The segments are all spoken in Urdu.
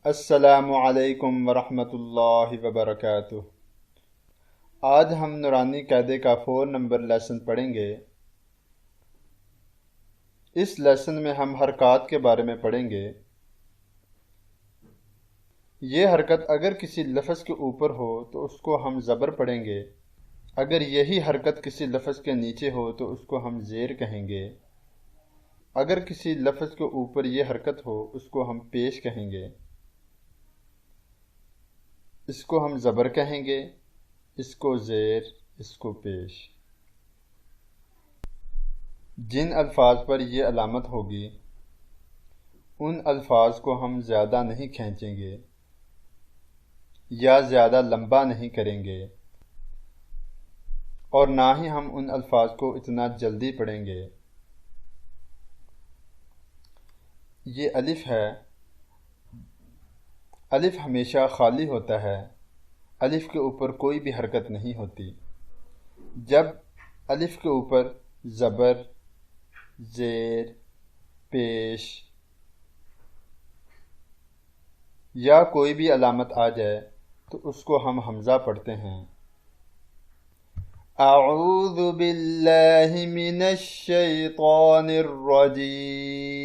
السلام علیکم ورحمۃ اللہ وبرکاتہ۔ آج ہم نورانی قاعدے کا 4 نمبر لیسن پڑھیں گے۔ اس لیسن میں ہم حرکات کے بارے میں پڑھیں گے۔ یہ حرکت اگر کسی لفظ کے اوپر ہو تو اس کو ہم زبر پڑھیں گے، اگر یہی حرکت کسی لفظ کے نیچے ہو تو اس کو ہم زیر کہیں گے، اگر کسی لفظ کے اوپر یہ حرکت ہو اس کو ہم پیش کہیں گے، اس کو ہم زبر کہیں گے، اس کو زیر، اس کو پیش۔ جن الفاظ پر یہ علامت ہوگی ان الفاظ کو ہم زیادہ نہیں کھینچیں گے یا زیادہ لمبا نہیں کریں گے، اور نہ ہی ہم ان الفاظ کو اتنا جلدی پڑھیں گے۔ یہ الف ہے، الف ہمیشہ خالی ہوتا ہے، الف کے اوپر کوئی بھی حرکت نہیں ہوتی۔ جب الف کے اوپر زبر، زیر، پیش یا کوئی بھی علامت آ جائے تو اس کو ہم حمزہ پڑھتے ہیں۔ اعوذ باللہ من الشیطان الرجیم،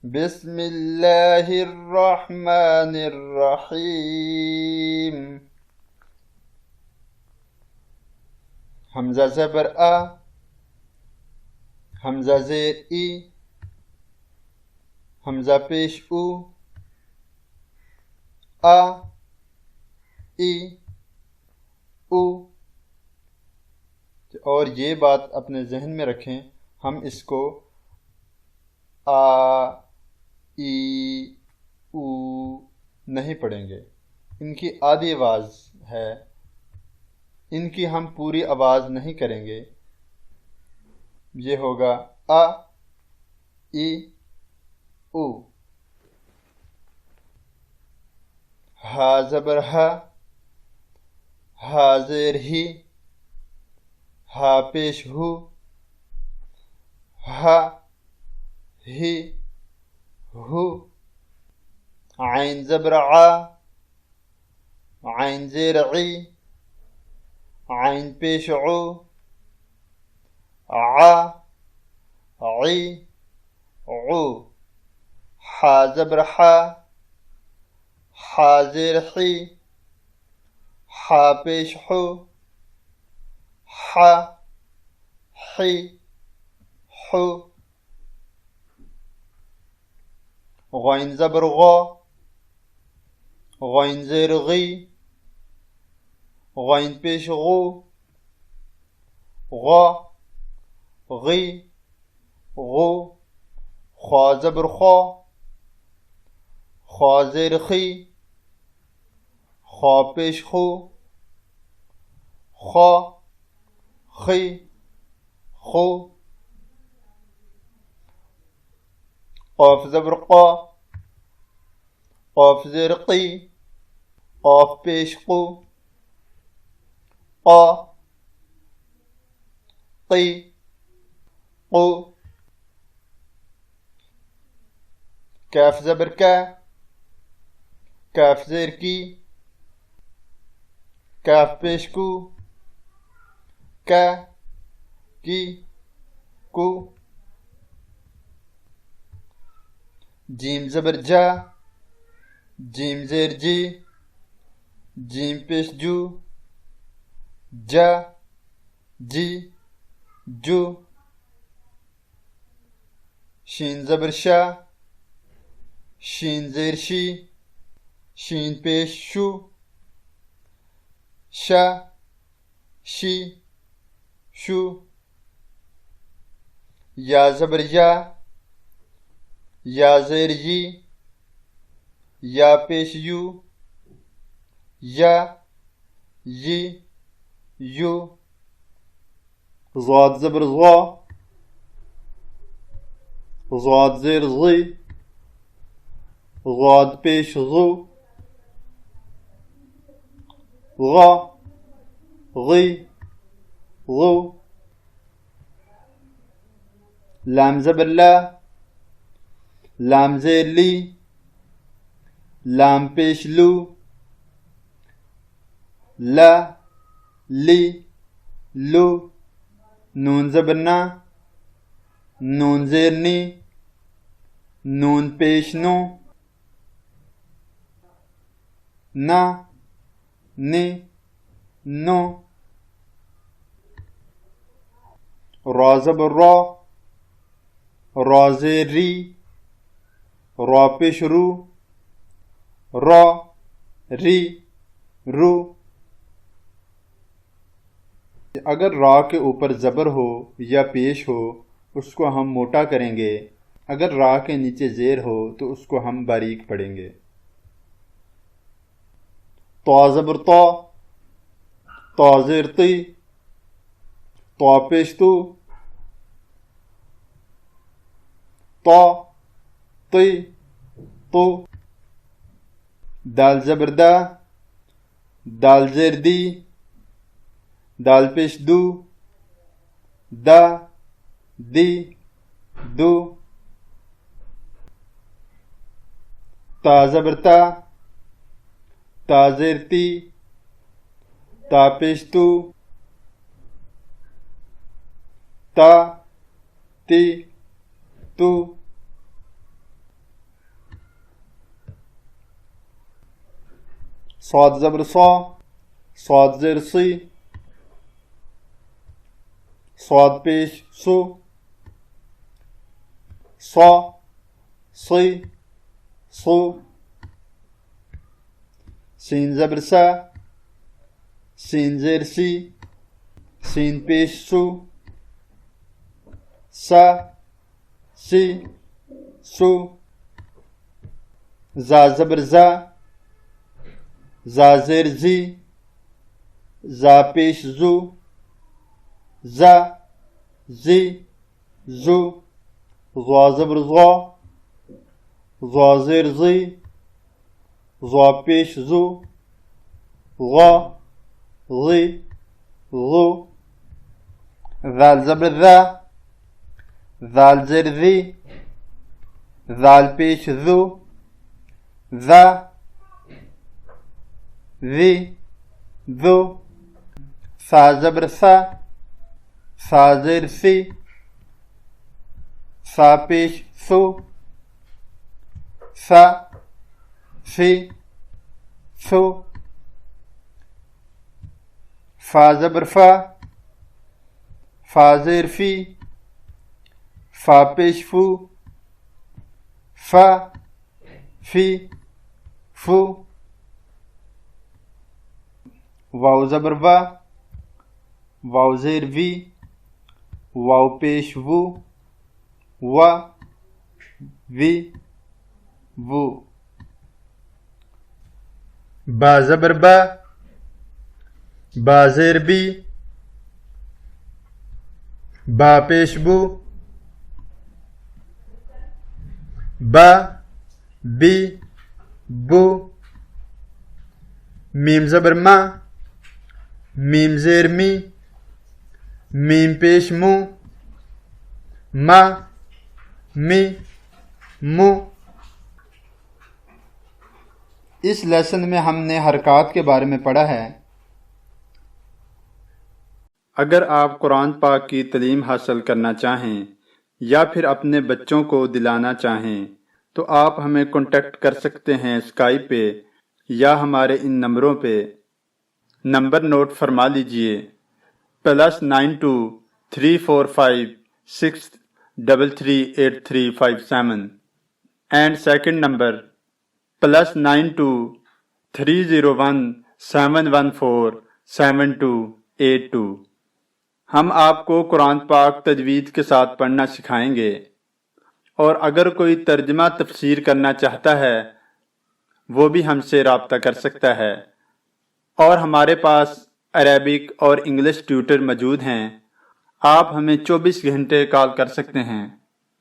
بسم اللہ الرحمن الرحیم۔ حمزہ زبر آ، حمزہ زیر ای، حمزہ پیش او، آ، ای، او۔ اور یہ بات اپنے ذہن میں رکھیں، ہم اس کو آ، ای، او نہیں پڑھیں گے۔ ان کی آدھی آواز ہے، ان کی ہم پوری آواز نہیں کریں گے۔ یہ ہوگا آ، ای، او۔ ہا زبر ہا، ہا زیر ہی، ہا پیش ہو، ہا، ہی، ہو۔ عین زبر عا، عین زیر عی، عین پیش عو، عا، عی، عو۔ حا زبر حا، حا زیر حی، حا پیش حو، حا، حی، حو۔ غین زبر غا، غین زیر غی، غین پیش غو، غا، غی، غو۔ خا زبر خا، خا زیر خی، خا پیش خو، خا، خی، خو۔ قاف زبر قا، قاف زیر قی، قاف پیش قو، قا، قی، قو۔ کاف زبر کا، کاف زیر کی، کاف پیش کو، کا، کی، کو۔ جیم زبر جا، جیم زیر جی، جیم پیش جو، جا، جی، جو۔ شین زبر شا، شین زیر شی، شین پیش شو، شا، شی، شو۔ یا زبر یا، یا زیر یی، یا پیش یو، یا، یی، یو۔ ضاد زبر ضا، ضاد زیر ضی، ضاد پیش ضو، غا، غی، غو۔ لام زبر لا، لام زیر لی، لام پیش لو، لا لی لو، نون زبر نا، نون زیر نی، نون پیش نو، نا نی نو، را زبر را، را زیر ری، را پیش رو، را ری رو۔ اگر را کے اوپر زبر ہو یا پیش ہو اس کو ہم موٹا کریں گے، اگر را کے نیچے زیر ہو تو اس کو ہم باریک پڑھیں گے۔ طا زبر طا، طا زیر تی، طا پیش تو، طا تی تو۔ دال زبر دا، دال زیر دی، دال پیش دو، دا دی دو۔ تا زبر تا، تا زیر تی، تا پیش تو، تا تی تو۔ صاد زبر صا، صاد زیر سی، صاد پیش سو، صا سی سو۔ سین زبر سا، سین زیر سی، سین پیش سو، سا سی سو۔ زا زبر زا، زا زیر زی، زا پیش زو، زا زی زو۔ ضا زبر ضا، ضا زیر زی، ضا پیش زو، غا غی غو۔ ذال زبر ذا، ذال زیر ذی، ذال پیش ذو، ذا ذی ذو۔ ثا زبر ثا، ثا زیر ثی، ثا پیش ثو، ثا فی ثو۔ فا زبر فا، فا زیر فی، فا پیش فو، فا فی فو۔ واو زبر وا، واو زیر وی، واو پیش وو، وا وی وو۔ با زبر با، با زیر بی، با پیش بو، با بی بو۔ میم زبر ما، میم زیر می، میم پیش مو، ما می مو۔ اس لیسن میں ہم نے حرکات کے بارے میں پڑھا ہے۔ اگر آپ قرآن پاک کی تعلیم حاصل کرنا چاہیں یا پھر اپنے بچوں کو دلانا چاہیں تو آپ ہمیں کانٹیکٹ کر سکتے ہیں اسکائپ پہ یا ہمارے ان نمبروں پہ۔ نمبر نوٹ فرما لیجئے، +923456338357 اینڈ سیکنڈ نمبر +923017147282۔ ہم آپ کو قرآن پاک تجوید کے ساتھ پڑھنا سکھائیں گے، اور اگر کوئی ترجمہ تفسیر کرنا چاہتا ہے وہ بھی ہم سے رابطہ کر سکتا ہے، اور ہمارے پاس عربک اور انگلش ٹیوٹر موجود ہیں۔ آپ ہمیں 24 گھنٹے کال کر سکتے ہیں۔